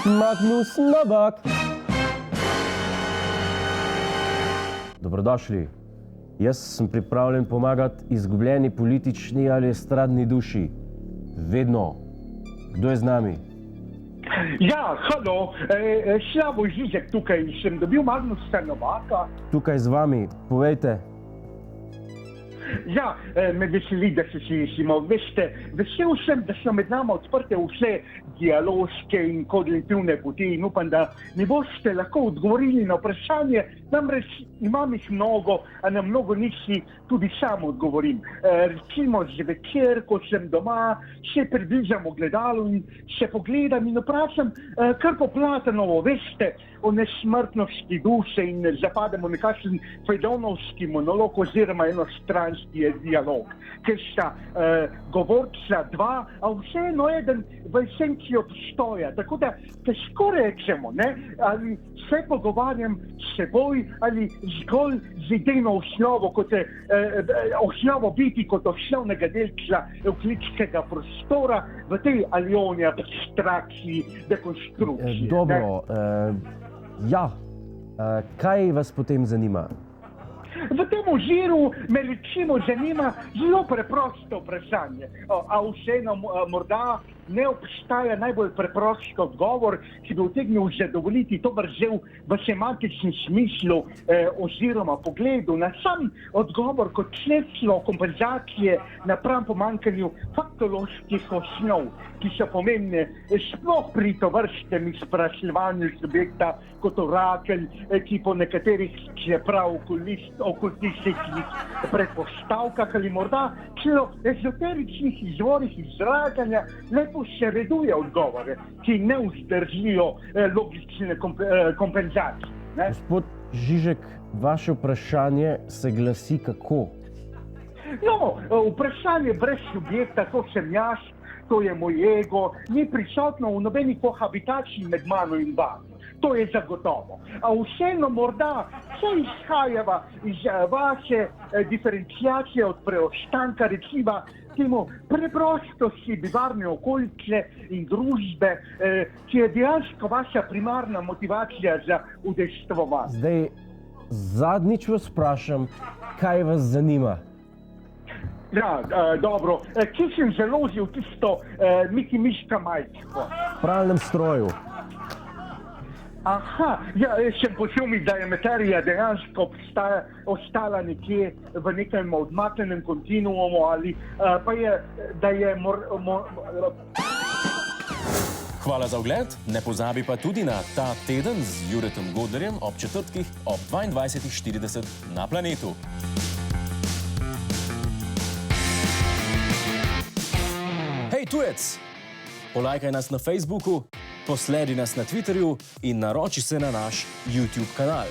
Magnus Novak. Dobrodošli. Jaz sem pripravljen pomagati izgubljeni politični ali estradni duši. Vedno. Kdo je z nami? Ja, halo, Slavo Žižek tukaj, sem dobil Magnusa Novaka. Tukaj z vami, povejte. Ja, me veseli, da se slišimo. Veste, vesel sem, da so med nama odprte vse dialoške in kognitivne poti in upam, da mi boste lahko odgovorili na vprašanje. Namreč imam jih mnogo, a na mnogo njih si tudi sam odgovorim. Recimo že večer, ko sem doma, se približam ogledalu in se pogledam in vprašam, kar poplatanovo, veste, o nesmrtnosti duše in zapademo nekakšen Fajdonovski monolog oziroma enostranski dialog, ker sta govorca dva, a vseeno eden v esenciji obstoja. Tako da težko rečemo, ne, ali se pogovarjam s seboj ali zgolj z idejno osnovo, kot je osnovo biti kot osnovnega delca evklidskega prostora v tej ali oni abstrakciji, dekonstrukciji. Dobro, ja. Kaj vas potem zanima? V tem oziru me recimo zanima zelo preprosto vprašanje, a vseeno morda ne obstaja najbolj preprost odgovor, ki bi utegnil zadovoljiti to vrzel v semantičnem smislu oziroma pogledu na sam odgovor kot sredstvo kompenzacije napram pomanjkanju faktoloških osnov, ki so pomembne sploh pri tovrstnem izpraševanju subjekta kot orakelj, ki po nekaterih čeprav okultističnih predpostavkah ali morda celo ezoteričnih izvorih izražanja le posreduje odgovore, ki ne vzdržijo logične kompenzacije. Gospod Žižek, vaše vprašanje se glasi kako? No, vprašanje brez subjekta, to sem jaz, to je moj ego, ni prisotno v nobeni kohabitaciji med mano in vami. To je zagotovo. A vseeno morda se izhajava iz vaše diferenciacije od preostanka, recimo temu preprostosti bivarne okolice in družbe, ki je dejansko vaša primarna motivacija za udejstvovanje. Zdaj, zadnjič vas vprašam, kaj vas zanima? Ja, dobro. Kje sem založil tisto Miki Miška majčko? V pralnem stroju. Aha, ja, sem posumil, da je materija dejansko ostala nekje v nekem odmaknenem kontinuumu ali pa je, da je Hvala za ogled, ne pozabi pa tudi na Ta teden z Juretom Godlerjem ob četrtkih ob 22:40 na Planetu. Hej tujec, polajkaj nas na Facebooku, posledi nas na Twitterju in naroči se na naš YouTube kanal.